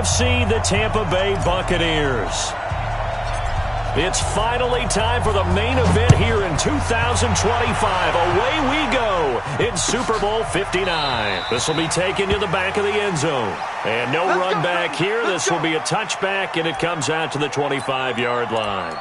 AFC, the Tampa Bay Buccaneers. It's finally time for the main event here in 2025. Away we go in Super Bowl 59. This will be taken to the back of the end zone. And no run back here. This will be a touchback, and it comes out to the 25-yard line.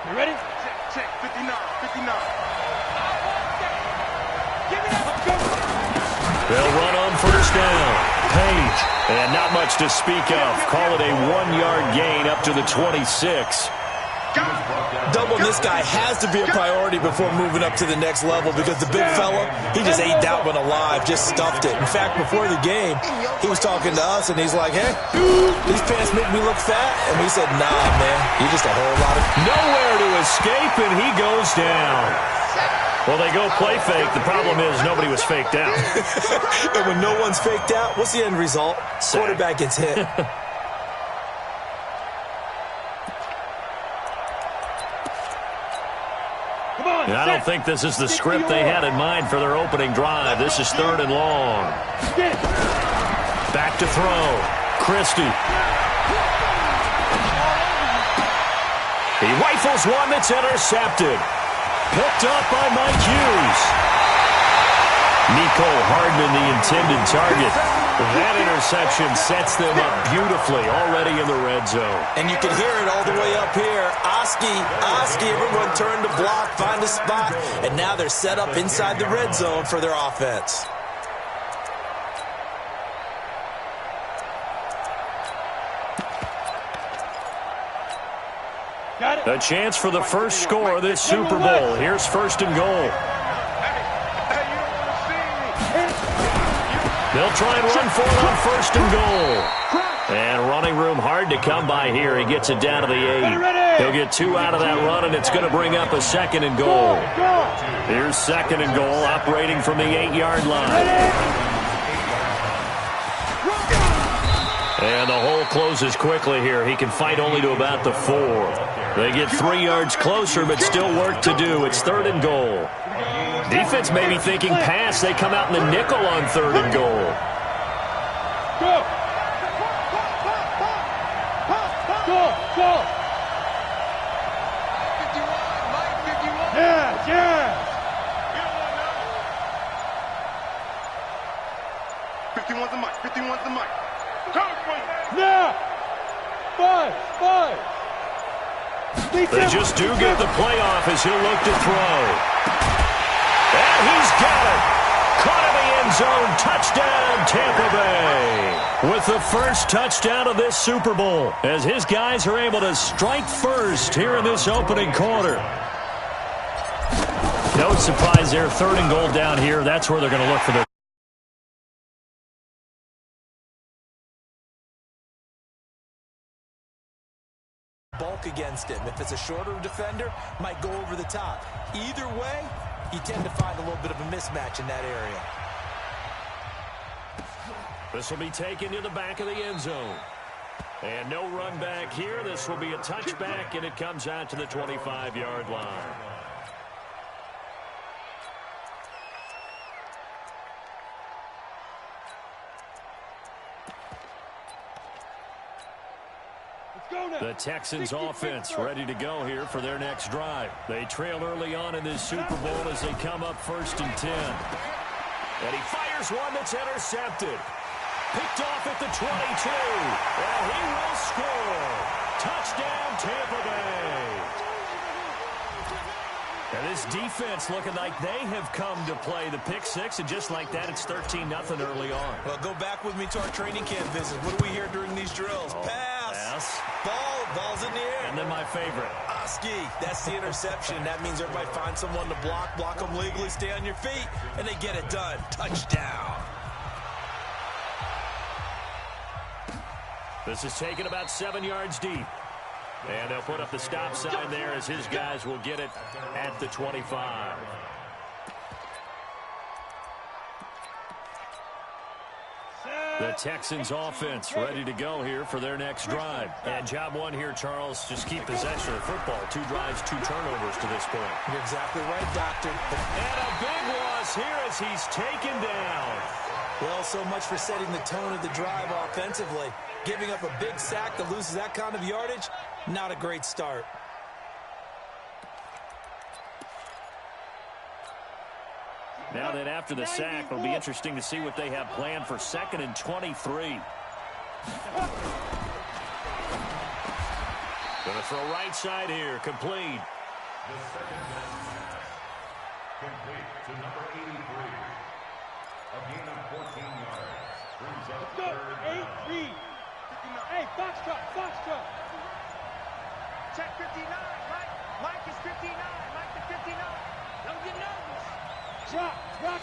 You ready? Check, 59, 59. Give it up, go. They'll run on first down. Page. And not much to speak of. Call it a 1-yard gain up to the 26. Doubling this guy has to be a priority before moving up to the next level because the big fella, he just ate that one alive, just stuffed it. In fact, before the game, he was talking to us, and he's like, hey, these pants make me look fat. And we said, nah, man, you're just a whole lot of... Nowhere to escape, and he goes down. Well, they go play fake. The problem is nobody was faked out. And when no one's faked out, what's the end result? Quarterback gets hit. I don't think this is the script they had in mind for their opening drive. This is 3rd and long. Back to throw. Christie. He rifles one that's intercepted. Picked up by Mike Hughes. Nico Hardman, the intended target. That interception sets them up beautifully already in the red zone. And you can hear it all the way up here. Oski, everyone turned to block, find a spot, and now they're set up inside the red zone for their offense. A chance for the first score of this Super Bowl. Here's 1st and goal. They'll try and run for it on 1st and goal. And running room hard to come by here. He gets it down to the 8. He'll get 2 out of that run, and it's going to bring up a 2nd and goal. Here's 2nd and goal, operating from the 8-yard line. And the hole closes quickly here. He can fight only to about the 4. They get 3 yards closer, but still work to do. It's 3rd and goal. Defense may be thinking pass. They come out in the nickel on 3rd and goal. Go. Go. 51, Mike, 51. Yeah. 51's the mic, 51's the mic. Now. 5. They just do get the playoff as he'll look to throw. And he's got it. Caught in the end zone. Touchdown, Tampa Bay. With the first touchdown of this Super Bowl, as his guys are able to strike first here in this opening quarter. No surprise there. 3rd and goal down here. That's where they're going to look for their bulk against him. If it's a shorter defender, might go over the top. Either way, you tend to find a little bit of a mismatch in that area. This will be taken to the back of the end zone. And no run back here. This will be a touchback, and it comes out to the 25-yard line. The Texans offense ready to go here for their next drive. They trail early on in this Super Bowl as they come up 1st and 10. And he fires one that's intercepted. Picked off at the 22. And he will score. Touchdown, Tampa Bay. And this defense looking like they have come to play the pick 6, and just like that, it's 13-0 early on. Well, go back with me to our training camp visit. What do we hear during these drills? Pass. Ball's in the air. And then my favorite. Oski, that's the interception. That means everybody finds someone to block them legally, stay on your feet, and they get it done. Touchdown. This is taken about 7 yards deep. And they'll put up the stop sign there as his guys will get it at the 25. The Texans offense ready to go here for their next drive. And job one here, Charles, just keep possession of the football. 2 drives, 2 turnovers to this point. You're exactly right, Doctor. And a big loss here as he's taken down. Well, so much for setting the tone of the drive offensively. Giving up a big sack that loses that kind of yardage, not a great start. Now that after the sack, it'll be interesting to see what they have planned for 2nd and 23. Gonna throw right side here, complete. The second down, complete to number 83. A gain of 14 yards. Brings up Go, 8-3. Hey, Foxtrot. Check 59, Mike. Mike is 59. Mike is 59. Don't get nervous. Drop, rock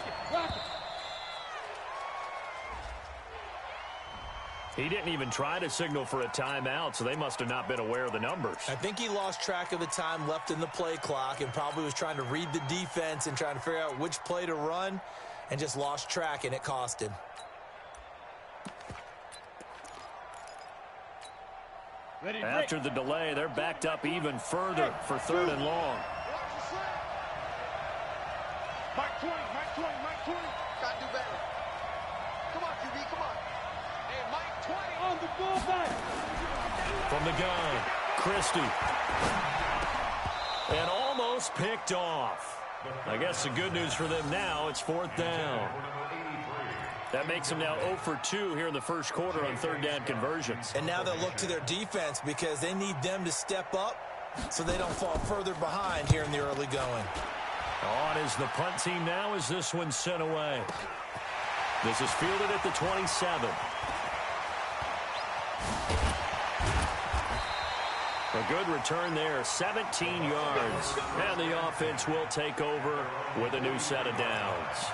it. He didn't even try to signal for a timeout, so they must have not been aware of the numbers. I think he lost track of the time left in the play clock and probably was trying to read the defense and trying to figure out which play to run and just lost track, and it cost him. After the delay, they're backed up even further for 3rd and long. Mike 20. Gotta do better. Come on, QB, come on. Hey, Mike 20. On the bullseye. From the gun, Christie. And almost picked off. I guess the good news for them now, it's 4th down. That makes them now 0 for 2 here in the first quarter on 3rd down conversions. And now they'll look to their defense because they need them to step up so they don't fall further behind here in the early going. On is the punt team now as this one's sent away. This is fielded at the 27. A good return there, 17 yards. And the offense will take over with a new set of downs.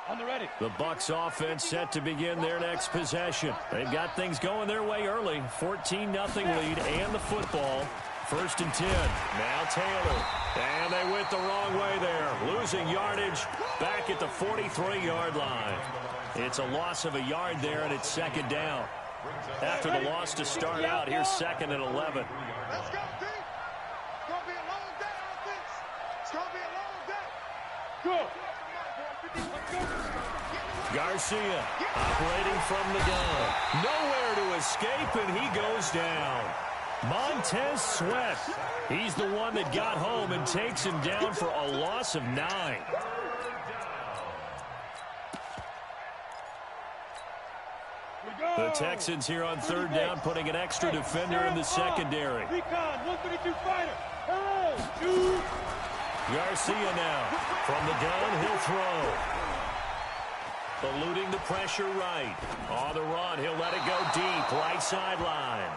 On the ready. The Bucs offense set to begin their next possession. They've got things going their way early. 14-0 lead and the football. 1st and 10. Now Taylor. And they went the wrong way there. Losing yardage back at the 43-yard line. It's a loss of a yard there, and it's 2nd down. After the loss to start out, here's 2nd and 11. Let's go, D. It's going to be a long day, offense. It's going to be a long day. Go. Garcia operating from the gun. Nowhere to escape, and he goes down. Montez Sweat. He's the one that got home and takes him down for a loss of 9. The Texans here on 3rd down, putting an extra defender in the secondary. Recon, 132 fighter. Garcia now. From the gun, he'll throw. Eluding the pressure right. On the run, he'll let it go deep. Right sideline.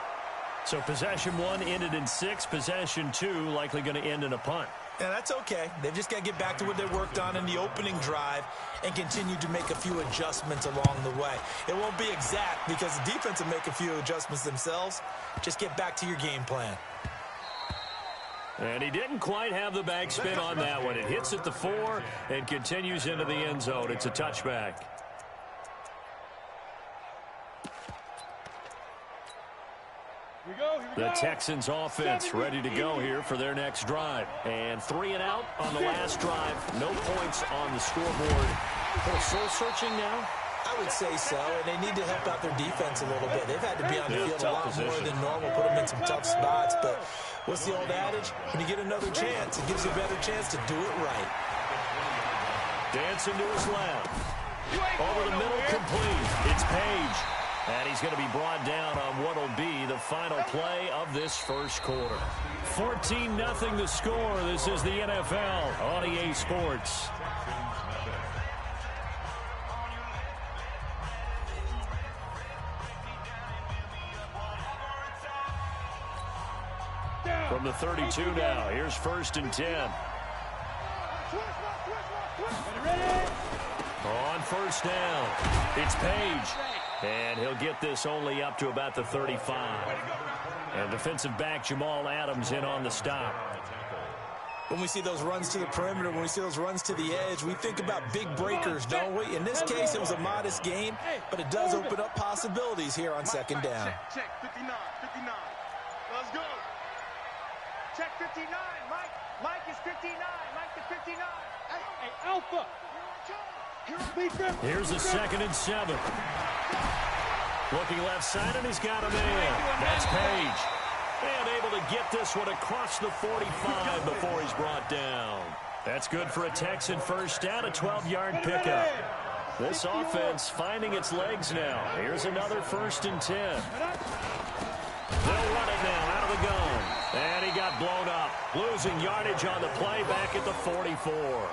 So possession 1 ended in 6. Possession 2 likely going to end in a punt. Yeah, that's okay. They've just got to get back to what they worked on in the opening drive and continue to make a few adjustments along the way. It won't be exact because the defense will make a few adjustments themselves. Just get back to your game plan. And he didn't quite have the back spin on that one. It hits at the 4 and continues into the end zone. It's a touchback. The Texans offense ready to go here for their next drive. And 3 and out on the last drive. No points on the scoreboard. A little soul-searching now? I would say so, and they need to help out their defense a little bit. They've had to be on the field a lot more than normal, put them in some tough spots. But what's the old adage? When you get another chance, it gives you a better chance to do it right. Dancing to his left. Over the middle, complete. It's Page. And he's going to be brought down on what will be the final play of this first quarter. 14-0 the score. This is the NFL on EA Sports. From the 32 now, here's 1st and 10. On 1st down, it's Page. And he'll get this only up to about the 35. And defensive back Jamal Adams in on the stop. When we see those runs to the perimeter, when we see those runs to the edge, we think about big breakers, don't we? In this case, it was a modest gain, but it does open up possibilities here on second down. Check, 59, 59. Let's go. Check 59, Mike. Mike is 59. Mike to 59. Hey, Alpha. Here's a 2nd and 7. Looking left side, and he's got a man. That's Page. And able to get this one across the 45 before he's brought down. That's good for a Texan first down, a 12-yard pickup. This offense finding its legs now. Here's another 1st and 10. They'll run it now out of the gun. And he got blown up. Losing yardage on the play back at the 44.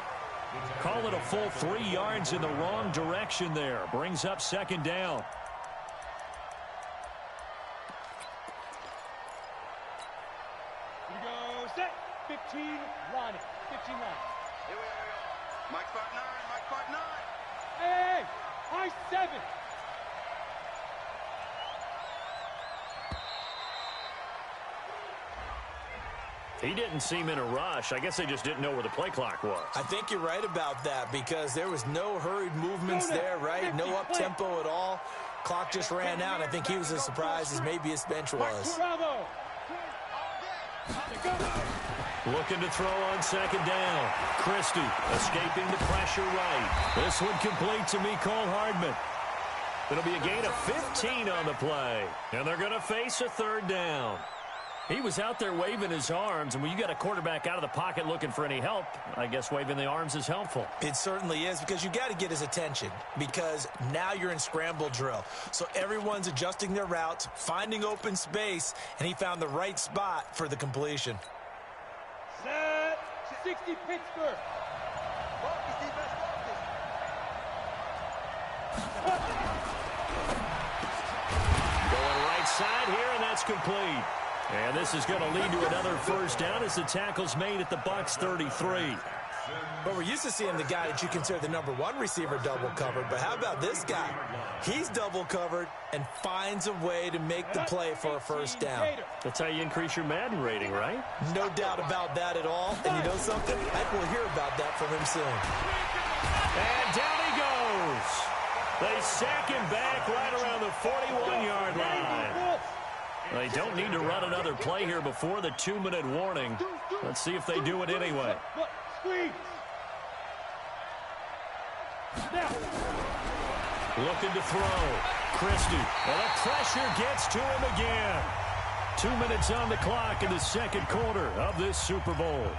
Call it a full 3 yards in the wrong direction there. Brings up 2nd down. Here we go. Set. 15 line. 15 line. Here we go. Mike part 9. Mike part 9. Hey, high 7. He didn't seem in a rush. I guess they just didn't know where the play clock was. I think you're right about that because there was no hurried movements there, right? No up-tempo at all. Clock just ran out. I think he was as surprised as maybe his bench was. Bravo. Looking to throw on 2nd down. Christie escaping the pressure right. This one complete to Mecole Hardman. It'll be a gain of 15 on the play. And they're going to face a 3rd down. He was out there waving his arms, and when you got a quarterback out of the pocket looking for any help, I guess waving the arms is helpful. It certainly is because you got to get his attention because now you're in scramble drill. So everyone's adjusting their routes, finding open space, and he found the right spot for the completion. Set. 60 Pittsburgh. Focus, defense, Going right side here, and that's complete. And this is going to lead to another 1st down as the tackle's made at the Bucs 33. But we're used to seeing the guy that you consider the #1 receiver double covered. But how about this guy? He's double covered and finds a way to make the play for a 1st down. That's how you increase your Madden rating, right? No doubt about that at all. And you know something? I think we'll hear about that from him soon. And down he goes. They sack him back right around the 41-yard line. They don't need to run another play here before the 2-minute warning. Let's see if they do it anyway. Squeeze. Looking to throw. Christie. And the pressure gets to him again. 2 minutes on the clock in the 2nd quarter of this Super Bowl.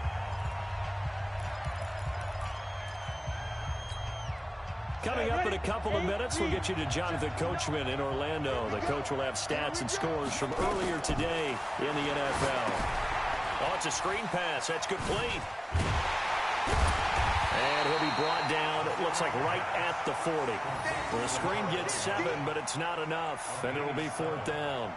Coming up in a couple of minutes, we'll get you to Jonathan Coachman in Orlando. The coach will have stats and scores from earlier today in the NFL. Oh, it's a screen pass. That's complete. And he'll be brought down, it looks like right at the 40. Well, the screen gets 7, but it's not enough, and it'll be 4th down.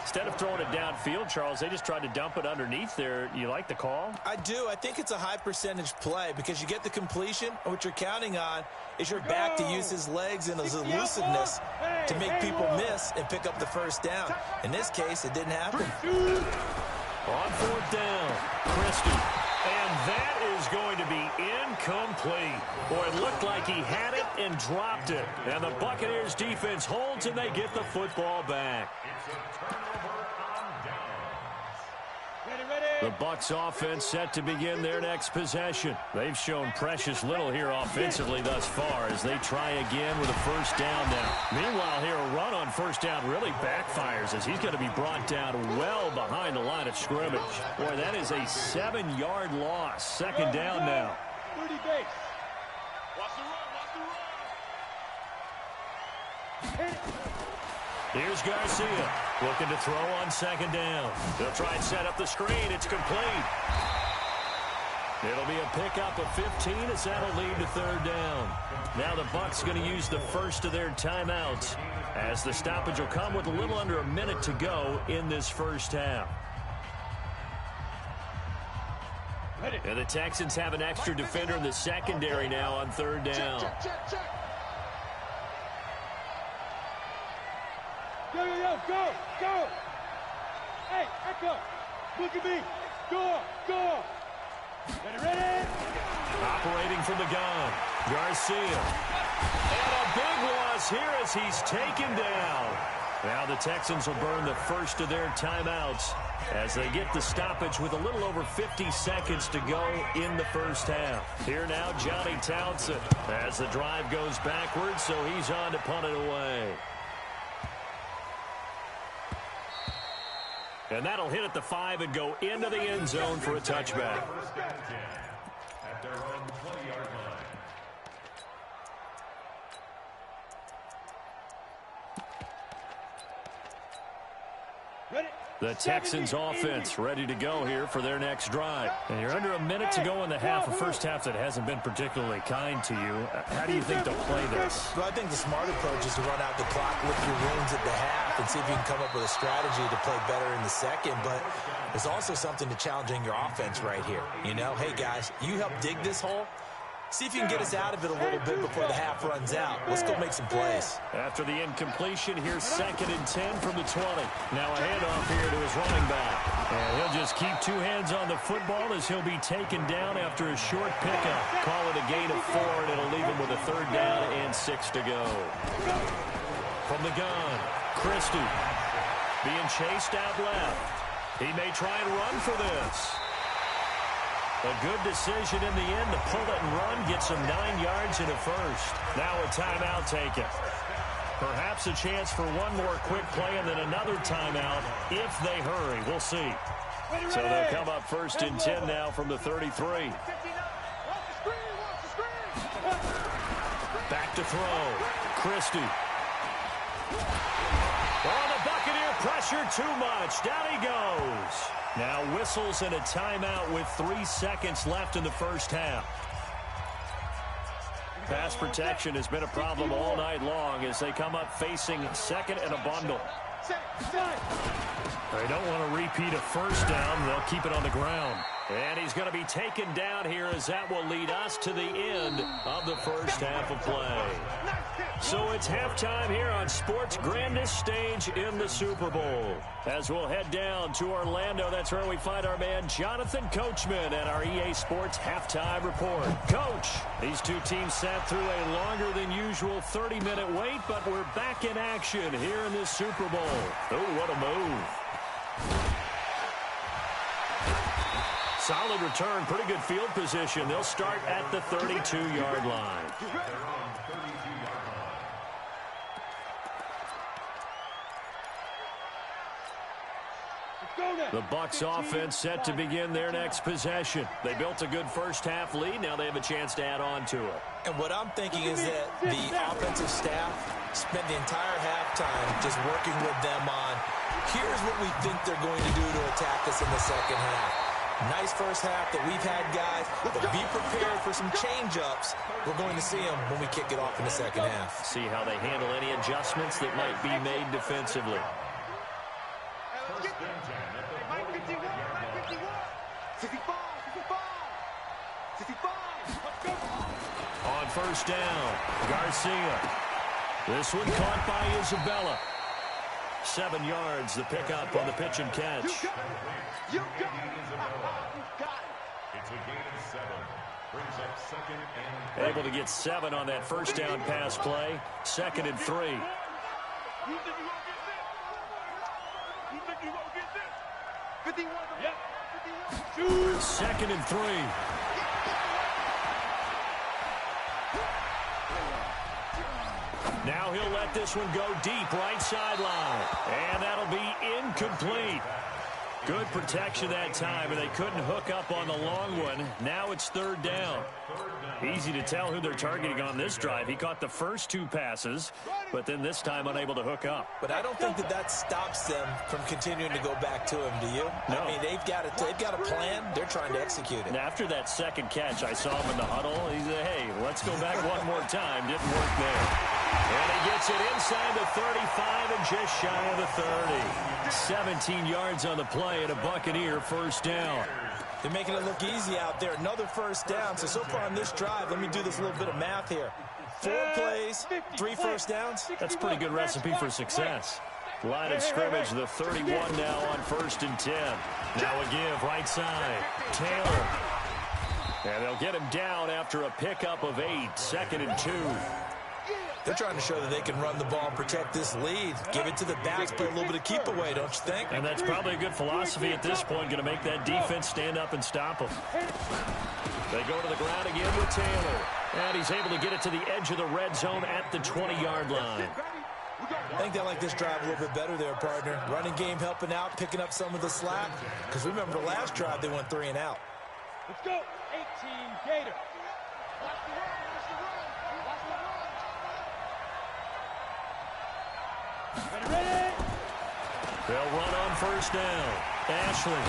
Instead of throwing it downfield, Charles, they just tried to dump it underneath there. You like the call? I do. I think it's a high percentage play because you get the completion, and what you're counting on is your back to use his legs and his elusiveness to make people miss and pick up the 1st down. In this case, it didn't happen. On 4th down, Christie. And that is going to be incomplete. Boy, it looked like he had it and dropped it. And the Buccaneers defense holds and they get the football back. The Bucs offense set to begin their next possession. They've shown precious little here offensively thus far as they try again with a 1st down now. Meanwhile, here a run on 1st down really backfires as he's going to be brought down well behind the line of scrimmage. Boy, that is a 7-yard loss. 2nd down now. 30 base. Watch the run, watch the run. Here's Garcia looking to throw on 2nd down. They'll try and set up the screen. It's complete. It'll be a pickup of 15 as that'll lead to 3rd down. Now the Bucs going to use the first of their timeouts as the stoppage will come with a little under a minute to go in this 1st half. And the Texans have an extra defender in the secondary now on 3rd down. Check. Go, go. Hey, echo. Look at me. Go. Ready. Operating from the gun, Garcia. And a big loss here as he's taken down. Now the Texans will burn the first of their timeouts as they get the stoppage with a little over 50 seconds to go in the first half. Here now, Johnny Townsend as the drive goes backwards, so he's on to punt it away. And that'll hit at the 5 and go into the end zone for a touchback. At their own 20-yard line. Ready. The Texans offense ready to go here for their next drive. And you're under a minute to go in the half, a first half that hasn't been particularly kind to you. How do you think they'll play this? Well, I think the smart approach is to run out the clock, lick your wounds at the half, and see if you can come up with a strategy to play better in the second. But there's also something to challenging your offense right here. You know, hey, guys, you help dig this hole. See if you can get us out of it a little bit before the half runs out. Let's go make some plays. After the incompletion, here's 2nd and 10 from the 20. Now a handoff here to his running back. And he'll just keep 2 hands on the football as he'll be taken down after a short pickup. Call it a gain of 4, and it'll leave him with a 3rd down and 6 to go. From the gun, Christie being chased out left. He may try and run for this. A good decision in the end to pull it and run, gets him 9 yards and a first. Now a timeout taken. Perhaps a chance for one more quick play and then another timeout if they hurry. We'll see. So they'll come up 1st and 10 now from the 33. Back to throw. Christie. Oh, the Buccaneer pressure too much. Down he goes. Now whistles and a timeout with 3 seconds left in the first half. Pass protection has been a problem all night long as they come up facing 2nd and a bundle. They don't want to repeat a first down. They'll keep it on the ground. And he's going to be taken down here as that will lead us to the end of the first half of play. So it's halftime here on sports' grandest stage in the Super Bowl. As we'll head down to Orlando, that's where we find our man Jonathan Coachman at our EA Sports Halftime Report. Coach, these two teams sat through a longer than usual 30-minute wait, but we're back in action here in this Super Bowl. Oh, what a move. Solid return, pretty good field position. They'll start at the 32-yard line. The Bucs offense set to begin their next possession. They built a good first-half lead. Now they have a chance to add on to it. And what I'm thinking is that the offensive staff spent the entire halftime just working with them on, here's what we think they're going to do to attack us in the second half. Nice first half that we've had, guys, but be prepared for some change-ups. We're going to see them when we kick it off in the second half. See how they handle any adjustments that might be made defensively. On first down, Garcia. This one caught by Isabella. 7 yards, the pickup on the pitch and catch. You got it. It's a gain of 7. Brings up 2nd and... Able to get 7 on that first down pass play. 2nd and 3. You think you gonna get this? You think you gonna get this? 51. Yeah. 51. 2nd and 3. Now he'll let this one go deep right sideline. And that'll be incomplete. Good protection that time, and they couldn't hook up on the long one. Now it's 3rd down. Easy to tell who they're targeting on this drive. He caught the first 2 passes, but then this time unable to hook up. But I don't think that stops them from continuing to go back to him, do you? No. I mean, they've got a plan. They're trying to execute it. And after that second catch, I saw him in the huddle. He said, hey, let's go back one more time. Didn't work there. And he gets it inside the 35 and just shy of the 30. 17 yards on the play and a Buccaneer first down. They're making it look easy out there. Another first down. So far on this drive, let me do this little bit of math here. 4 plays, 3 first downs. That's a pretty good recipe for success. Line of scrimmage, the 31 now on 1st and 10. Now a give, right side. Taylor. And they'll get him down after a pickup of 8, 2nd and 2. They're trying to show that they can run the ball and protect this lead. Give it to the backs, play a little bit of keep away, don't you think? And that's probably a good philosophy at this point, going to make that defense stand up and stop them. They go to the ground again with Taylor. And he's able to get it to the edge of the red zone at the 20-yard line. I think they like this drive a little bit better there, partner. Running game helping out, picking up some of the slack. Because remember the last drive, they went 3 and out. Let's go. 18 Gator. Watch the run, watch the run, watch the run. Ready? They'll run on 1st down. Ashley.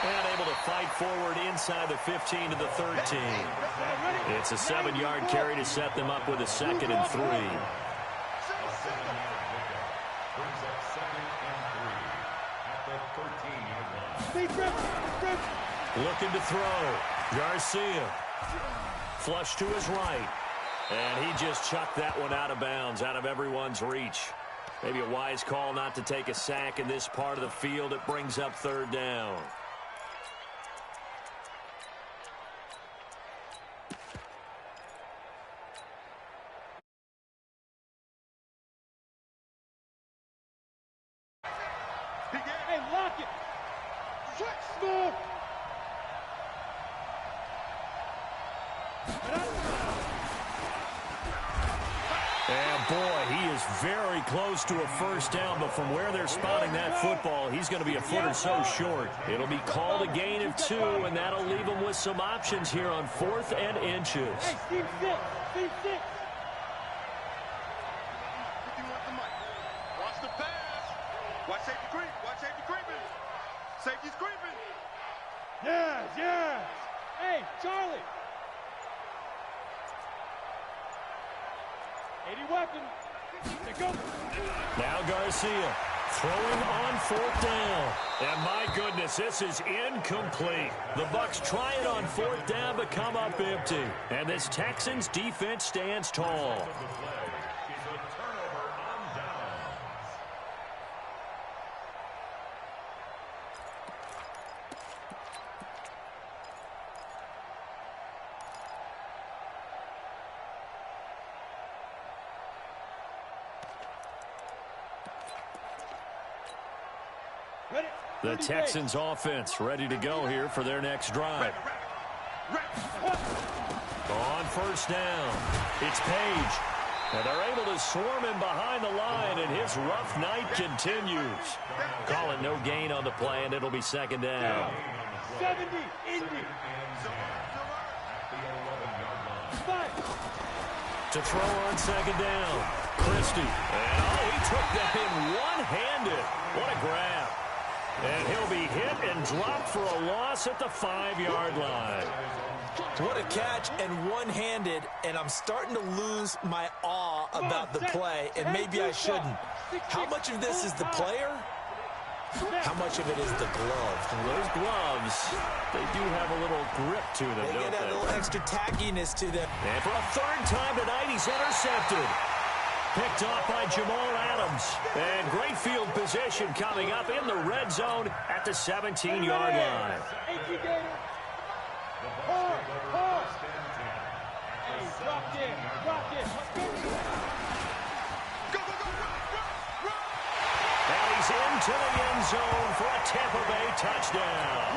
And able to fight forward inside the 15 to the 13. It's a 7-yard carry to set them up with a 2nd and 3. Brings up 2nd and 3 at the 13-yard line. Looking to throw. Garcia. Flush to his right. And he just chucked that one out of bounds, out of everyone's reach. Maybe a wise call not to take a sack in this part of the field. It brings up 3rd down. Hey, lock it. Switch. Move. And boy, he is very close to a 1st down, but from where they're spotting that football, he's going to be a foot or so short. It'll be called a gain of 2, and that'll leave him with some options here on 4th and inches. Hey, Steve 6. Steve 6. 51 to Mike. Watch the pass. Watch safety creep. Watch safety creeping. Safety's creeping. Yes, yes. Hey, Charlie. 80 weapon. There go. Now Garcia throwing on 4th down. And my goodness, this is incomplete. The Bucs try it on 4th down, but come up empty. And this Texans defense stands tall. Is a turnover on downs. Ready. The Texans offense ready to go here for their next drive. On 1st down, it's Page. And they're able to swarm him behind the line, and his rough night continues. Call it no gain on the play, and it'll be 2nd down. 70. Indy. To throw on 2nd down, Christie. And he took that in one-handed. What a grab. And he'll be hit and dropped for a loss at the 5-yard line. What a catch and one-handed, and I'm starting to lose my awe about the play, and maybe I shouldn't. How much of this is the player? How much of it is the glove? Those gloves, they do have a little grip to them, They don't get they? a little extra tackiness to them. And for a 3rd time tonight, he's intercepted. Picked off by Jamal Adams. And great field position coming up in the red zone at the 17-yard line. Rock it. Rock it. Go, go, go, run. And he's into the end zone for a Tampa Bay touchdown.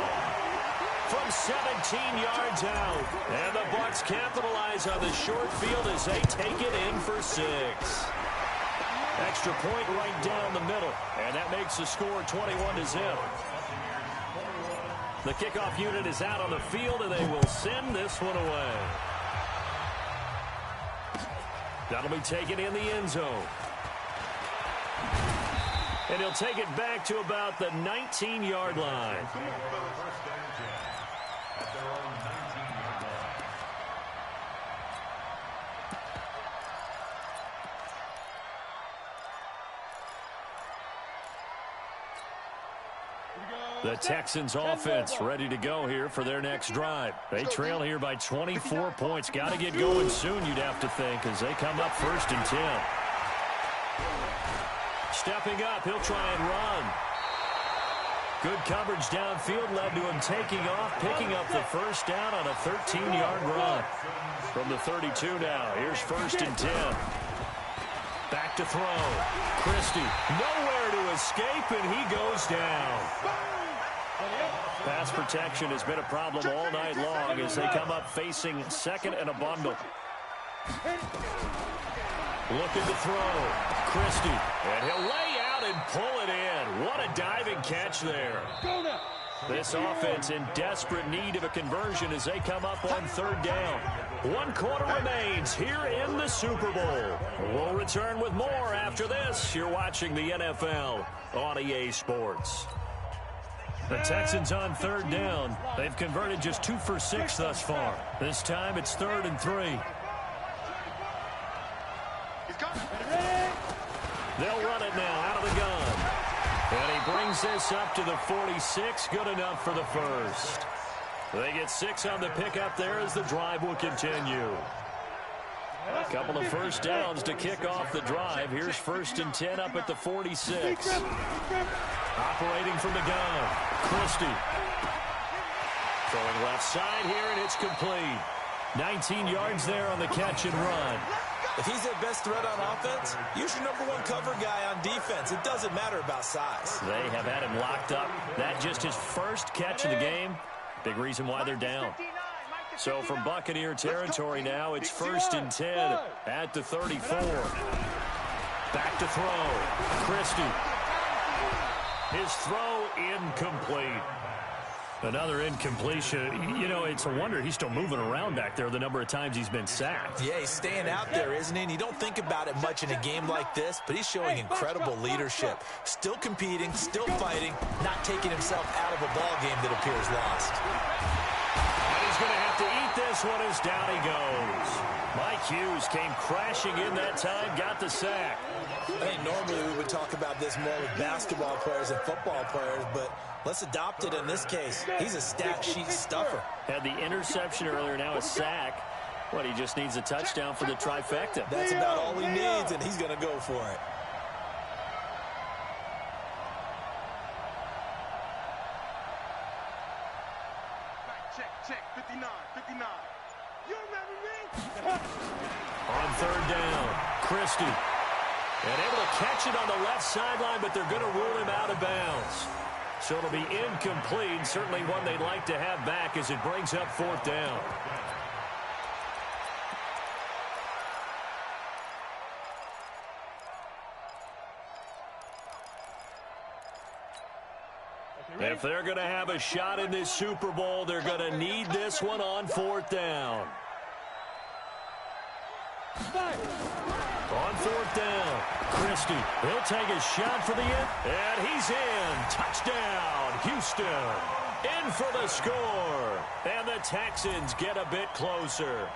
From 17 yards out. And the Bucs capitalize on the short field as they take it in for 6. Extra point right down the middle. And that makes the score 21-0. The kickoff unit is out on the field, and they will send this one away. That'll be taken in the end zone. And he'll take it back to about the 19-yard line. At their own 19-yard line. The Texans offense ready to go here for their next drive. They trail here by 24 points. Got to get going soon, you'd have to think, as they come up 1st and 10. stepping up. He'll try and run. Good coverage downfield led to him taking off, picking up the first down on a 13-yard run. From the 32 now, here's 1st and 10. Back to throw. Christie, nowhere to escape, and he goes down. Pass protection has been a problem all night long as they come up facing 2nd and a bundle. Looking to throw. Christie, and he'll lay out and pull it in. What a diving catch there. This offense in desperate need of a conversion as they come up on 3rd down. 1 quarter remains here in the Super Bowl. We'll return with more after this. You're watching the NFL on EA Sports. The Texans on 3rd down. They've converted just 2 for 6 thus far. This time it's 3rd and 3. They'll run it now out of the gun. And he brings this up to the 46. Good enough for the first. They get 6 on the pickup there as the drive will continue. A couple of first downs to kick off the drive. Here's 1st and 10 up at the 46. Operating from the gun. Christie. Throwing left side here, and it's complete. 19 yards there on the catch and run. If he's their best threat on offense, use your #1 cover guy on defense. It doesn't matter about size. They have had him locked up. That just his first catch of the game. Big reason why they're down. So from Buccaneer territory now, it's 1st and 10 at the 34. Back to throw. Christie. His throw incomplete. Another incompletion. You know, it's a wonder he's still moving around back there the number of times he's been sacked. Yeah, he's staying out there, isn't he? And you don't think about it much in a game like this, but he's showing incredible leadership. Still competing, still fighting, not taking himself out of a ball game that appears lost. And he's going to have to eat this one as down he goes. Mike Hughes came crashing in that time, got the sack. I think normally we would talk about this more with basketball players and football players, but let's adopt it in this case. He's a stat sheet stuffer. Had the interception earlier, now a sack. What, he just needs a touchdown for the trifecta. That's about all he needs, and he's going to go for it. Check, 59, 59. You remember me? On 3rd down, Christie. And able to catch it on the left sideline, but they're going to rule him out of bounds. So it'll be incomplete. Certainly one they'd like to have back as it brings up 4th down. If they're going to have a shot in this Super Bowl, they're going to need this one on 4th down. On 4th down, Christie. He'll take a shot for the end, and he's in. Touchdown, Houston. In for the score. And the Texans get a bit closer.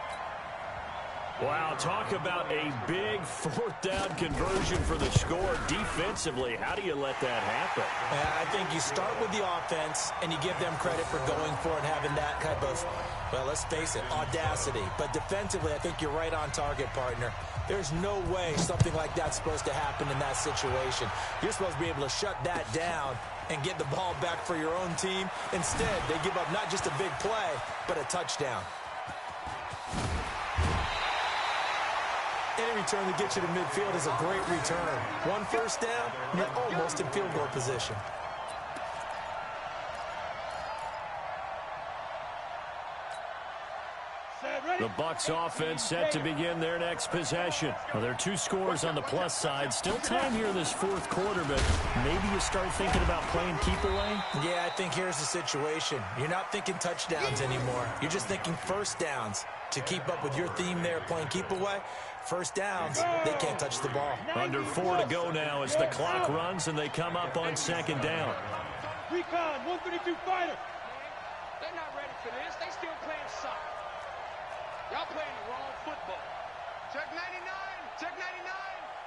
Wow, talk about a big 4th down conversion for the score defensively. How do you let that happen? I think you start with the offense, and you give them credit for going for it, having that type of, well, let's face it, audacity. But defensively, I think you're right on target, partner. There's no way something like that's supposed to happen in that situation. You're supposed to be able to shut that down and get the ball back for your own team. Instead, they give up not just a big play, but a touchdown. Any return that gets you to midfield is a great return. 1 first down, you're almost in field goal position. The Bucs offense set to begin their next possession. Well, there are 2 scores on the plus side. Still time here in this 4th quarter, but maybe you start thinking about playing keep away? Yeah, I think here's the situation. You're not thinking touchdowns anymore. You're just thinking first downs. To keep up with your theme there, playing keep away, first downs, they can't touch the ball. Under 4 to go now as the clock runs and they come up on 2nd down. Recon, 132 fighter. They're not ready for this. They still playing soccer. Y'all playing the wrong football. Check 99, check 99.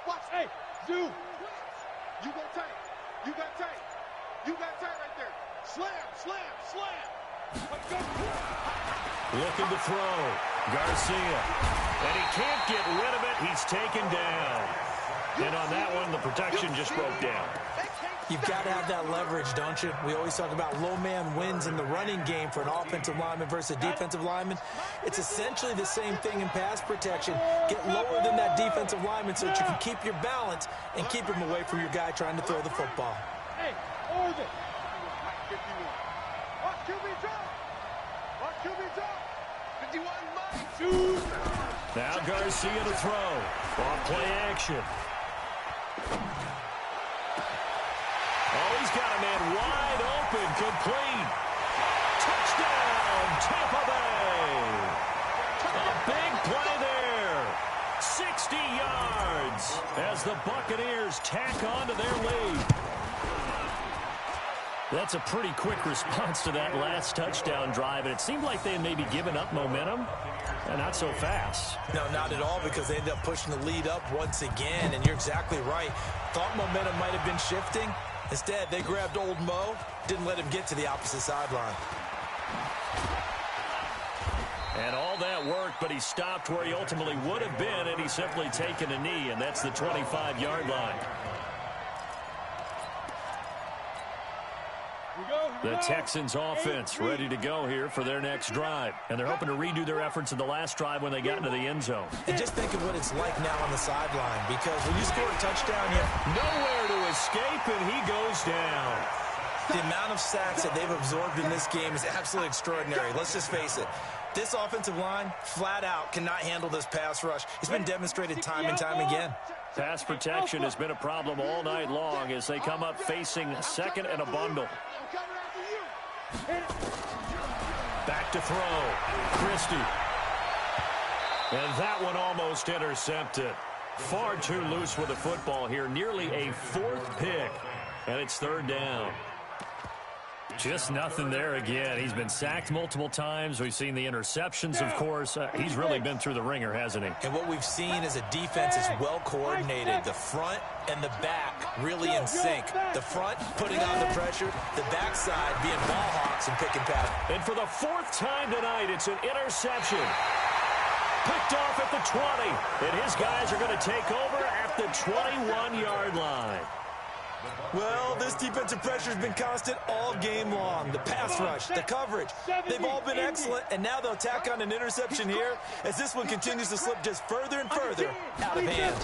Watch. Hey, Zoo. You go tight. You got tight. You got tight right there. Slam, slam, slam. Looking to throw. Garcia. And he can't get rid of it. He's taken down. And on that one, the protection just broke down. You've got to have that leverage, don't you? We always talk about low man wins in the running game for an offensive lineman versus a defensive lineman. It's essentially the same thing in pass protection. Get lower than that defensive lineman so that you can keep your balance and keep him away from your guy trying to throw the football. Hey, Oregon. Watch QB drop. Watch QB drop. 51, Mike. Now Garcia to throw. Off play action. Oh, he's got a man wide open, complete. Touchdown, Tampa Bay. A big play there. 60 yards as the Buccaneers tack on to their lead. That's a pretty quick response to that last touchdown drive, and it seemed like they had maybe given up momentum. Not so fast. No, not at all, because they ended up pushing the lead up once again, and you're exactly right. Thought momentum might have been shifting. Instead, they grabbed old Mo, didn't let him get to the opposite sideline. And all that worked, but he stopped where he ultimately would have been, and he's simply taken a knee, and that's the 25-yard line. The Texans offense ready to go here for their next drive. And they're hoping to redo their efforts in the last drive when they got into the end zone. And just think of what it's like now on the sideline, because when you score a touchdown, you have nowhere to escape, and he goes down. The amount of sacks that they've absorbed in this game is absolutely extraordinary. Let's just face it. This offensive line, flat out, cannot handle this pass rush. It's been demonstrated time and time again. Pass protection has been a problem all night long as they come up facing second and a bundle. Back to throw. Christie. And that one almost intercepted. Far too loose with the football here. Nearly a fourth pick. And it's third down. Just nothing there again. He's been sacked multiple times. We've seen the interceptions, of course. He's really been through the ringer, hasn't he? And what we've seen is a defense that's well coordinated. The front and the back really in sync. The front putting on the pressure. The backside being ball hawks and pick and pass. And for the fourth time tonight, it's an interception. Picked off at the 20. And his guys are going to take over at the 21-yard line. Well, this defensive pressure has been constant all game long. The pass rush, the coverage, they've all been excellent, and now they'll tack on an interception here as this one continues to slip just further and further out of hand.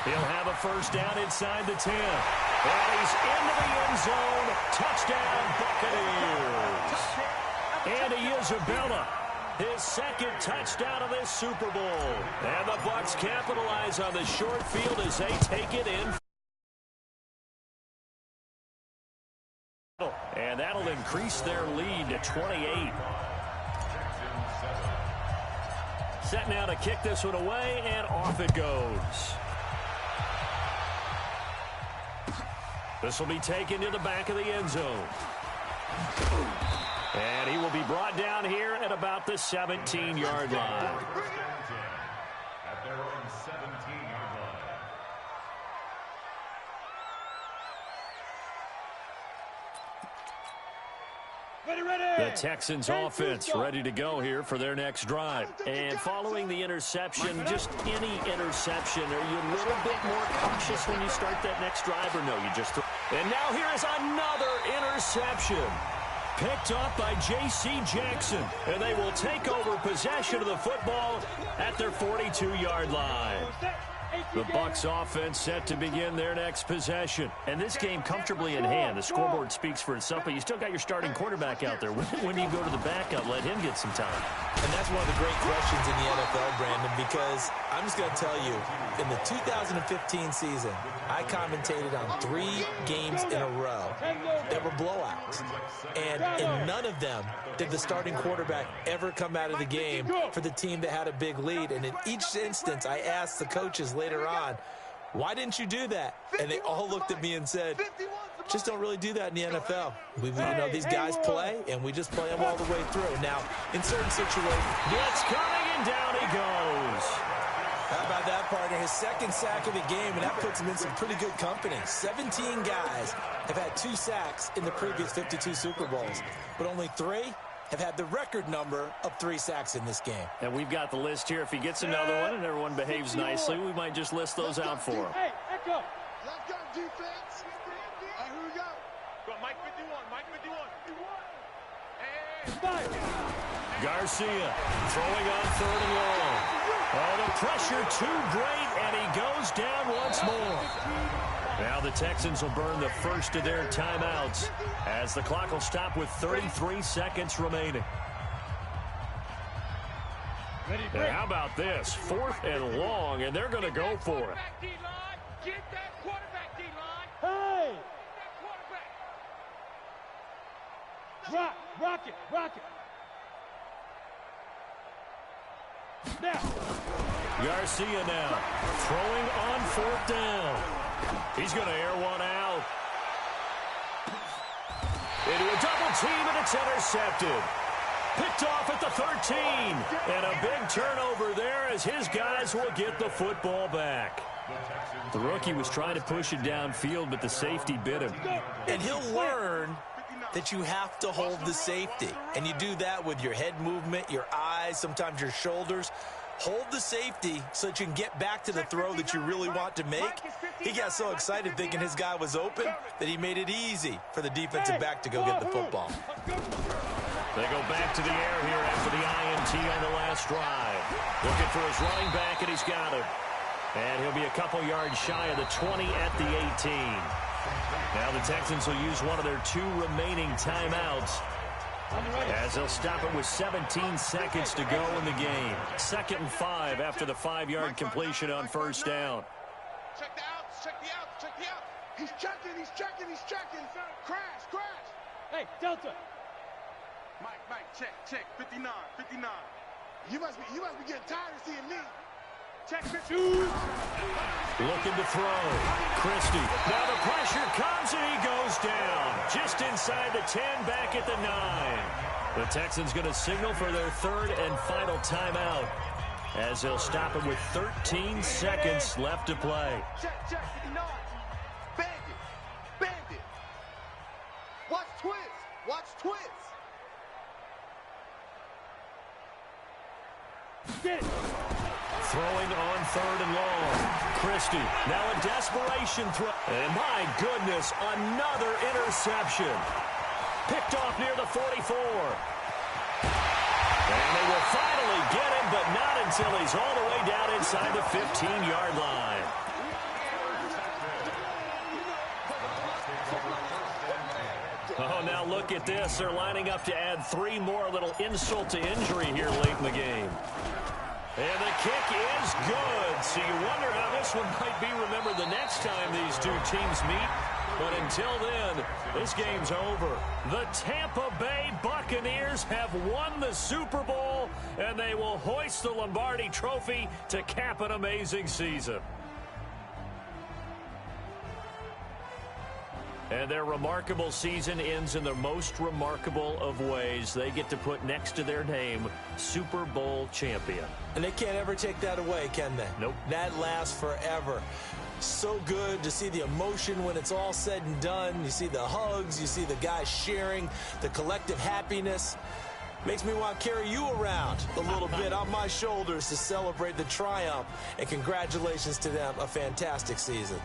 He'll have a first down inside the 10. And he's into the end zone. Touchdown, Buccaneers. And Isabella. His second touchdown of this Super Bowl. And the Bucs capitalize on the short field as they take it in. And that'll increase their lead to 28. Set now to kick this one away, and off it goes. This will be taken to the back of the end zone. And he will be brought down here at about the 17-yard line. At their own 17-yard line. The Texans offense ready to go here for their next drive. And following the interception, just any interception, are you a little bit more cautious when you start that next drive, or no, you just throw? And now here is another interception. Picked up by J.C. Jackson, and they will take over possession of the football at their 42-yard line. The Bucs offense set to begin their next possession. And this game comfortably in hand. The scoreboard speaks for itself, but you still got your starting quarterback out there. When do you go to the backup? Let him get some time. And that's one of the great questions in the NFL, Brandon, because I'm just going to tell you, in the 2015 season, I commentated on 3 games in a row that were blowouts. And in none of them did the starting quarterback ever come out of the game for the team that had a big lead. And in each instance, I asked the coaches later on, why didn't you do that? And they all looked at me and said, just don't really do that in the NFL. These guys play, and we just play them all the way through. Now, in certain situations, it's coming, and down he goes. How about that, partner? His second sack of the game, and that puts him in some pretty good company. 17 guys have had 2 sacks in the previous 52 Super Bowls, but only 3 have had the record number of 3 sacks in this game. And we've got the list here. If he gets another one and everyone behaves nicely, we might just list those out for him. Hey, Echo. Let's go, defense. All right, here we go. Go, Mike 51, Mike 51. Five. Garcia throwing on 3rd and long. Oh, the pressure too great, and he goes down once more. Now the Texans will burn the first of their timeouts as the clock will stop with 33 seconds remaining. And how about this? 4th and long, and they're going to go for it. Get that quarterback, D-line. Hey. Get that quarterback. Rock it. Now. Garcia now throwing on 4th down. He's going to air one out. Into a double team, and it's intercepted. Picked off at the 13. And a big turnover there as his guys will get the football back. The rookie was trying to push it downfield, but the safety bit him. And he'll learn that you have to hold the safety. And you do that with your head movement, your eyes, sometimes your shoulders. Hold the safety so that you can get back to the throw that you really want to make. He got so excited thinking his guy was open that he made it easy for the defensive back to go get the football. They go back to the air here after the INT on the last drive. Looking for his running back, and he's got him. And he'll be a couple yards shy of the 20 at the 18. Now the Texans will use one of their 2 remaining timeouts as they'll stop it with 17 seconds to go in the game. 2nd and 5 after the 5-yard completion on 1st down. Check the outs, check the outs, check the outs. He's checking. Crash. Hey, Delta. Mike, check. 59. You must be getting tired of seeing me. Check 50. Looking to throw. Christie. Now the pressure comes, and he goes down. Just inside the 10, back at the 9. The Texans going to signal for their 3rd and final timeout as they'll stop it with 13 seconds left to play. Check, 59. Bandit. Watch twist. Get it. Throwing on 3rd and long. Christie, now a desperation throw. And my goodness, another interception. Picked off near the 44. And they will finally get him, but not until he's all the way down inside the 15-yard line. Oh, now look at this. They're lining up to add 3 more, a little insult to injury here late in the game. And the kick is good. So you wonder how this one might be remembered the next time these 2 teams meet. But until then, this game's over. The Tampa Bay Buccaneers have won the Super Bowl, and they will hoist the Lombardi Trophy to cap an amazing season. And their remarkable season ends in the most remarkable of ways. They get to put next to their name, Super Bowl champion. And they can't ever take that away, can they? Nope. That lasts forever. So good to see the emotion when it's all said and done. You see the hugs, you see the guys sharing, the collective happiness. Makes me want to carry you around a little bit on my shoulders to celebrate the triumph. And congratulations to them, a fantastic season.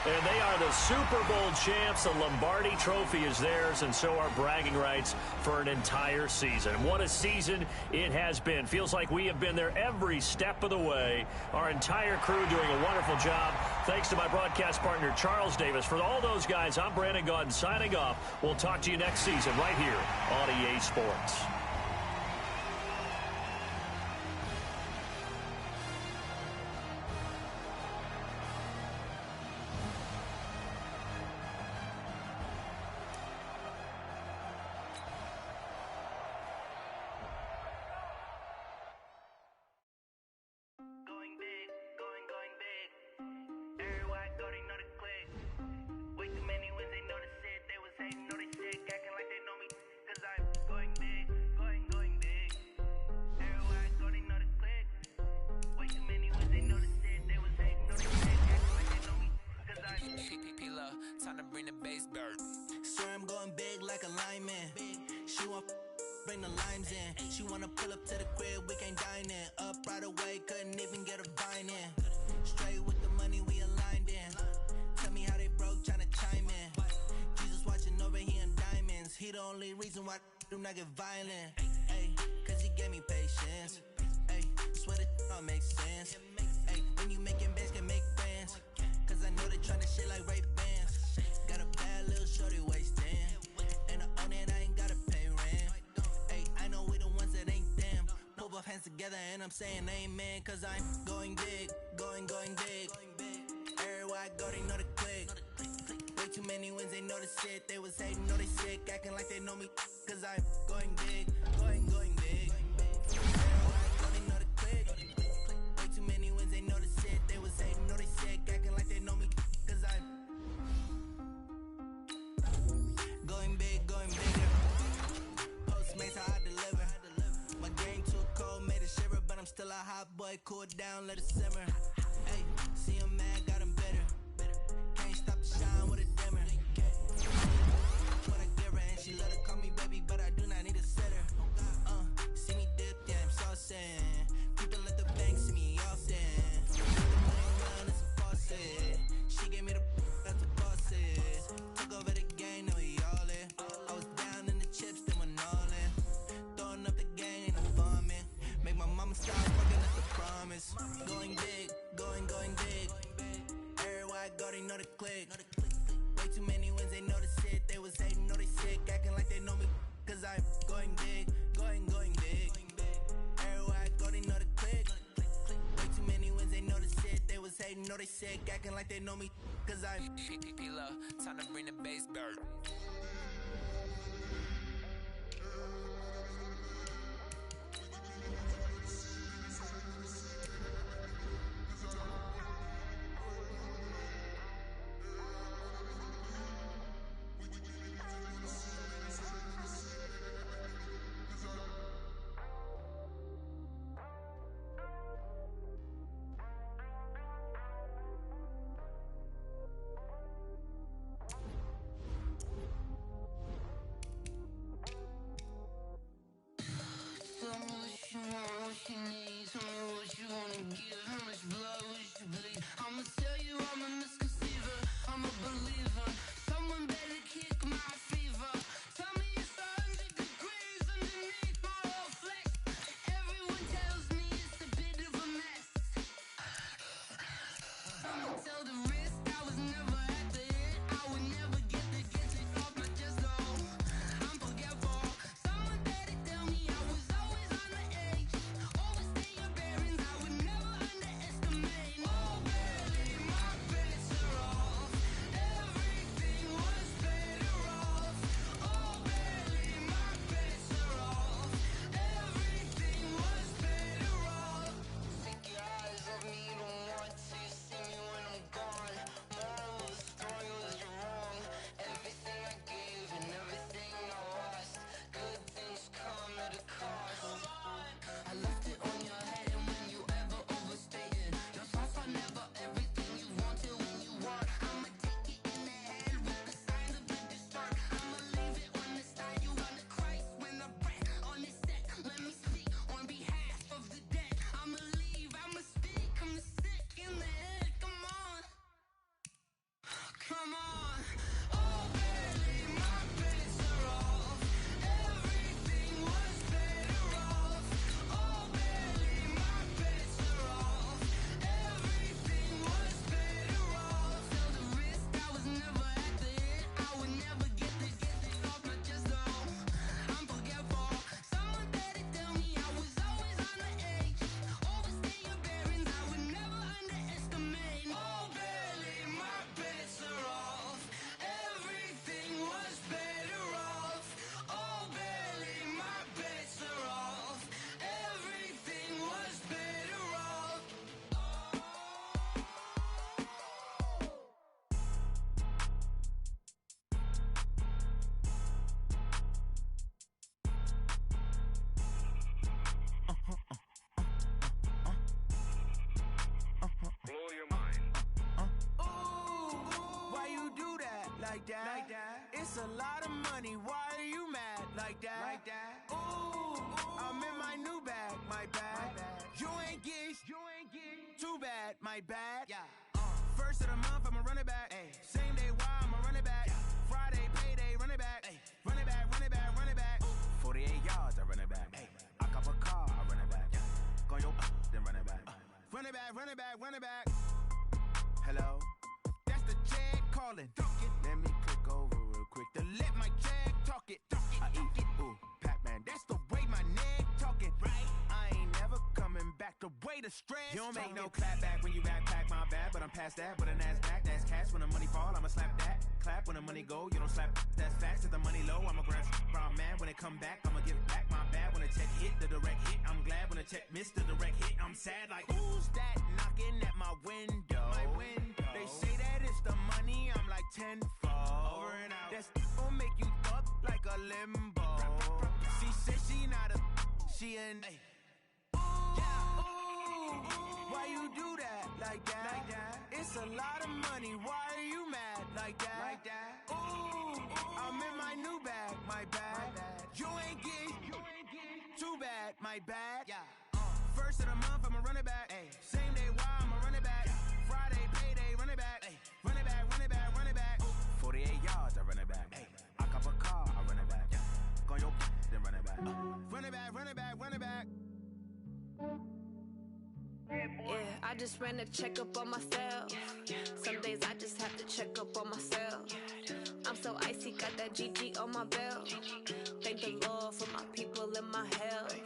And they are the Super Bowl champs. The Lombardi Trophy is theirs, and so are bragging rights for an entire season. What a season it has been. Feels like we have been there every step of the way. Our entire crew doing a wonderful job. Thanks to my broadcast partner, Charles Davis. For all those guys, I'm Brandon Gaudin signing off. We'll talk to you next season right here on EA Sports. bring the bass bird. Swear I'm going big like a lineman. She want bring the limes in. She wanna pull up to the crib, we can't dine in. Up right away, couldn't even get a vine in. Straight with the money, we aligned in. Tell me how they broke, tryna chime in. Jesus watching over here in diamonds. He the only reason why I do not get violent. Ay, cause he gave me patience. Ay, swear that all makes sense. Ay, when you making bands, can make friends. Cause I know they tryna shit like Ray-Bans. Got a bad little shorty wasting. And I own it, I ain't gotta pay rent. Ay, I know we the ones that ain't them. Pull both hands together and I'm saying amen. Cause I'm going big, going big. Everywhere I go, they know the click. Way too many wins, they know the shit. They was hating, know they sick, acting like they know me. Cause I'm going big, going big. Everywhere I go, they know the click. Way too many wins, they know the shit. They was hating, know they sick, acting like they know me. Cause I'm going bigger. Postmates how I deliver. My game too cold, made a shiver, but I'm still a hot boy. Cool it down, let it simmer. Hey, see him mad, got him bitter. Can't stop the shine with a dimmer. What I give her, and she let her call me baby, but I do not need a sitter. See me dip, yeah, I'm saucing. People at the bank see me often. The money around, it's a faucet. She gave me the that's the bosses. Took over the game, now we all in. I was down in the chips, then went all in. Throwing up the gang, ain't no farming. Make my mama stop working, that's the promise. Going big, going big. Everywhere I go, they know the click. Way too many wins, they know the shit. They was hating, know they sick, acting like they know me. Cause I'm going big, going big. Everywhere I go, they know the click. Way too many wins, they know the shit. They was hating, know they sick, acting like they know me. Cause I'm P-P-P-Love, time to bring the bass bird. Tell me what you want, what you need. Tell me what you wanna give. How much blood would you bleed? I'ma tell you I'm a misconceiver. I'm a believer. Someone better kick my fever. Tell me it's 100 degrees underneath my whole flesh. Everyone tells me it's a bit of a mess. I'ma tell the risk I was never at the end. I would never get it off my chest, no. I'm forgetful. Someone better tell me I was always on the edge. Overstay your bearings, I would never underestimate. Oh baby, my credits are off. Everything was better off. Oh baby, my credits are off. Everything was better off. Take your eyes off me, you don't want to see me when I'm gone. like that? It's a lot of money, why are you mad like that? Ooh, I'm in my new bag, my bad. You ain't get too bad, my bad. First of the month, I'ma run it back. Same day, why I'ma run it back. Friday, payday, run it back. Run it back, run it back, run it back. 48 yards, I run it back. I cop a car, I run it back. Go your then run it back. Run it back, run it back, run it back. Hello, that's the jag calling. Let me click over real quick to let my jag talk it. I eat it, ooh, Pac-Man, that's the way my neck talking. Right, I ain't never coming back the way the stress. You don't make no clap back when you backpack, my bad, but I'm past that. With a NASDAQ, that's cash. When the money fall, I'ma slap that. Clap when the money go, you don't slap. That's facts. If the money low, I'ma grab brown man. When it come back, I'ma give back my bad. When the check hit, the direct hit, I'm glad. When the check missed, the direct hit, I'm sad. Like, who's that knocking at my window? They say that it's the money, I'm like tenfold. Over and out. That's gon' make you up like a limbo. She said she not a, she an. Why you do that like that? It's a lot of money, why are you mad like that? Ooh, I'm in my new bag, my bad. You ain't get too bad, my bad. First of the month, I'ma run it back. Same day, why I'ma run it back. Friday, payday, run it back. Run it back, run it back, run it back. 48 yards, I run it back. I cop a car, I run it back. Go your then run it back. Run it back, run it back, run it back. Yeah, I just ran a checkup on myself. Some days I just have to check up on myself. I'm so icy, got that GG on my belt. Thank the Lord for my people and my health.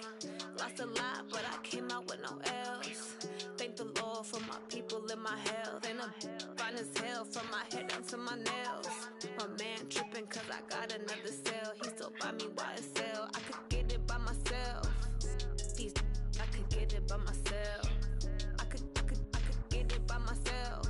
Lost a lot, but I came out with no else. Thank the Lord for my people and my health. And I'm fine as hell from my head down to my nails. My man tripping cause I got another cell. He still buy me YSL. I could get it by myself. These I could get it by myself. I could get it by myself.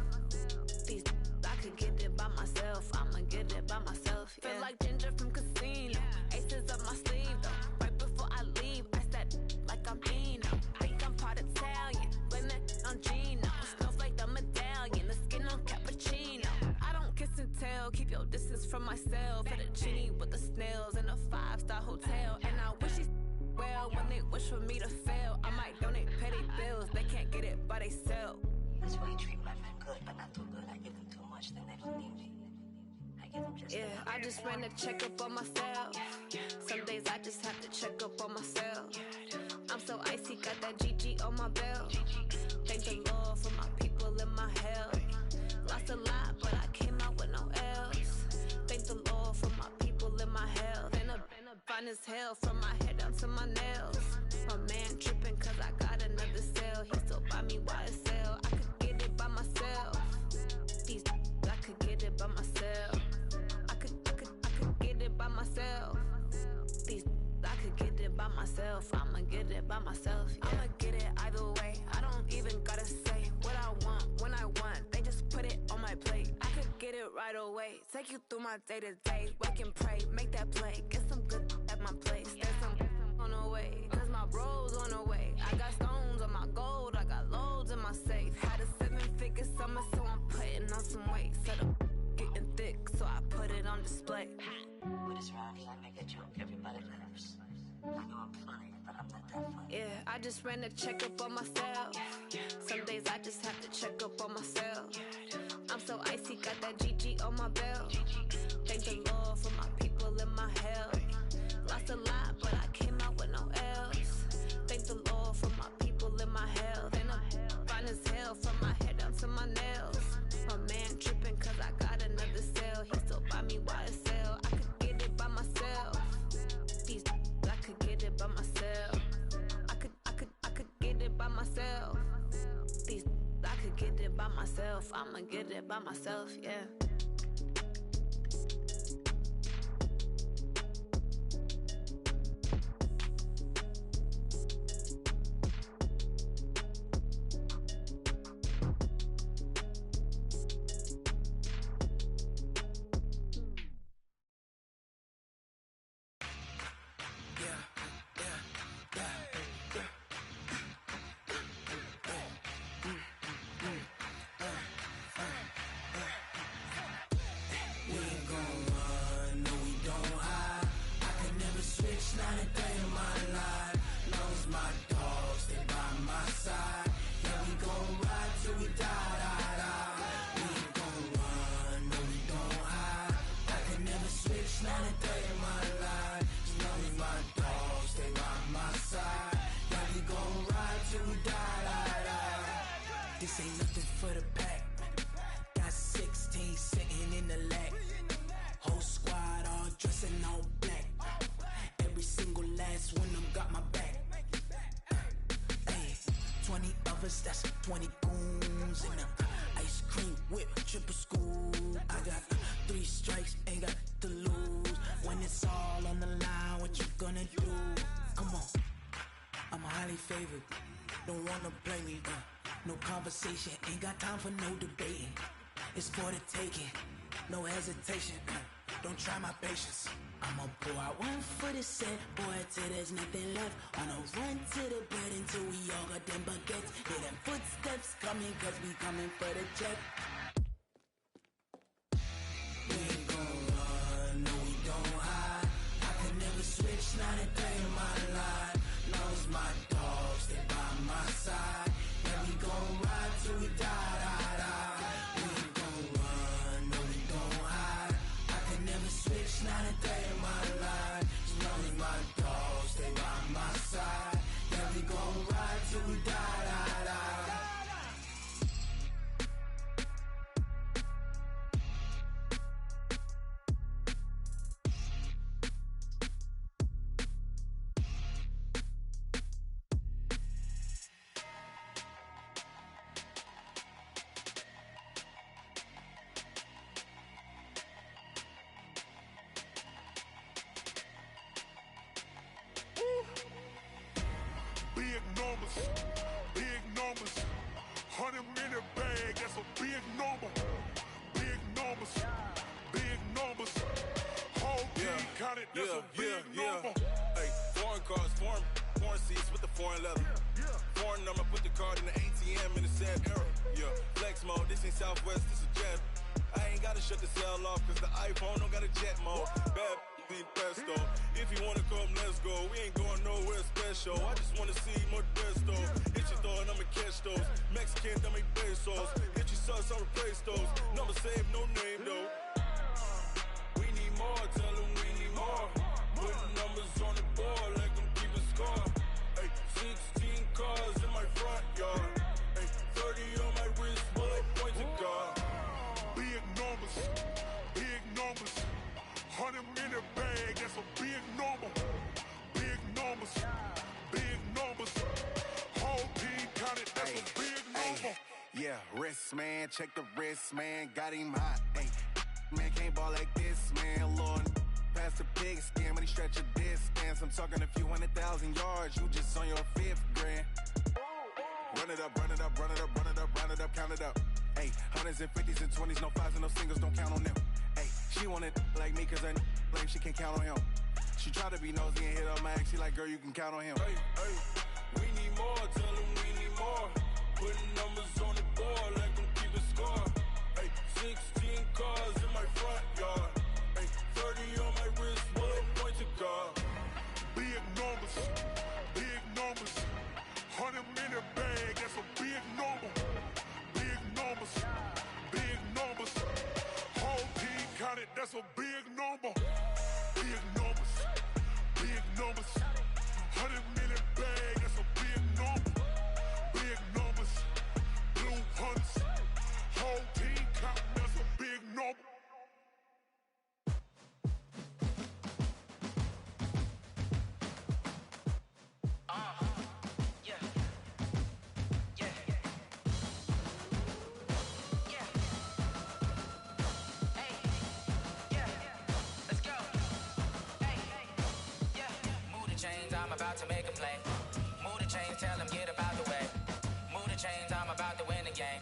These I could get it by myself. I'ma get it by myself. Yeah. Feel like Ginger from Casino. Aces up my sleeve though. Right before I leave, I said like I'm Dino. Think I'm part Italian. Blame that on Gino. Smells like the medallion. The skin on cappuccino. I don't kiss and tell. Keep your distance from myself. Fettuccine with the snails in a 5-star hotel. And I wish he's well when they wish for me to fail. I might donate petty bills. They can't get it by they sell. That's why you treat my friend good, but not too good. I give them too much, then they don't need me. I give them just I just ran a checkup on myself. Some days I just have to check up on myself. I'm so icy, got that GG on my belt. Thank the Lord for my people and my health. Lost a lot, but I came out with no else. Thank the Lord for my people and my health. And I'm fine as hell from my head down to my nails. My man tripping cause I got another cell. He still buy me YSL. I could get it by myself. These I could get it by myself. I could get it by myself. These I could get it by myself. I'ma get it by myself. Yeah. I'ma get it either way. I don't even gotta say what I want when I want. They just put it on my plate. I could get it right away. Take you through my day to day. Wake and pray, make that play. Get some good at my place. There's some on the way. Cause my bro's on the way. I got stones on my gold. I got loads in my safe. Had a 7-figure summer, so I'm putting on some weight. Set up getting thick, so I put it on display. With this round here, I make a joke. Everybody laughs. I know I'm funny, but I'm not that funny. Yeah, I just ran a checkup on myself. Some days I just have to check up on myself. I'm so icy, got that GG on my belt. Thank the Lord for my people and my health. Lost a lot, but I came out with no else. Thank the Lord for my people and my health. And I'm fine as hell from my head down to my nails. My man tripping cause I got another cell. He still buy me YSL. I could get it by myself. These I could get it by myself. I could get it by myself. These I could get it by myself. I'ma get it by myself, yeah. nothing for the pack. Got 16 sitting in the lag. Whole squad all dressing all black. Every single last one of them got my back. Hey, 20 of us, that's 20 goons in them. Ice cream whip, triple scoop. I got 3 strikes, ain't got to lose. When it's all on the line, what you gonna do? Come on, I'm highly favored. Don't wanna play me, no conversation, ain't got time for no debating. It's for the taking, no hesitation. Don't try my patience. I'ma pour out one for the set, boy, till there's nothing left. On a run to the bread until we all got them baguettes. Hear them footsteps coming, cause we coming for the check. We ain't gon' run, no we don't hide. I can never switch, not a day in my life. Knows my dogs, they by my side. Yeah, we gon' ride till we die, die, die. We ain't gon' run, no we don't hide. I can never switch, not a day in my life. As long as my dogs, they by my side. Yeah, we gon' ride till we die, die, die. Big numbers, big numbers. 100-minute bag, that's a big number. Big numbers, big numbers. Whole team counted, that's a big number. Hey, foreign cars, foreign seats with the foreign leather. Foreign number, put the card in the ATM in the sad era. Yeah, flex mode, this ain't Southwest, this is jet. I ain't gotta shut the cell off, cause the iPhone don't got a jet mode. Bad be pesto. If you wanna come, let's go. We ain't going nowhere special. I just wanna see more desto. Hit your throw and I'ma catch those. Mexican, dame pesos. Hit your sus, I'll replace those. Number saved, no name though. We need more, tell them we need more. Putting numbers on the board, like I'm keeping score. Hey, 16 cars in my front yard. Hey, 30 on my wrist, bullet point to God. Big numbers, big numbers. 100-minute bag, that's a big number. Big numbers, big numbers. Whole team counted, that's a big number. Yeah, wrist man, check the wrist man, got him hot. Ay, man can't ball like this, man. Lord, past the pig skin when he stretch a distance. I'm talking a few 100,000 yards, you just on your 5th grand. Run it up, run it up, run it up, run it up, run it up, count it up. Ay, 100s and 50s and 20s, no 5s and no singles, don't count on them. Ay, she wanted like me cause her lame, she can't count on him. She tried to be nosy and hit up my ex, she like, girl, you can count on him. Hey, hey, we need more, tell them we need more. Putting numbers on the board like I'm keeping score. Hey, 16 cars in my front yard. Hey, 30 on my wrist, bullet point to God. Big numbers, big numbers. 100-minute bag, that's a big number. Big numbers, big numbers. Whole team counted, that's a big number. Big numbers, big numbers. 100-minute bag, that's a big number. Big numbers, blue hunts. Whole team counting, that's a big number. I'm about to make a play. Move the chains, tell them get up out the way. Move the chains, I'm about to win the game.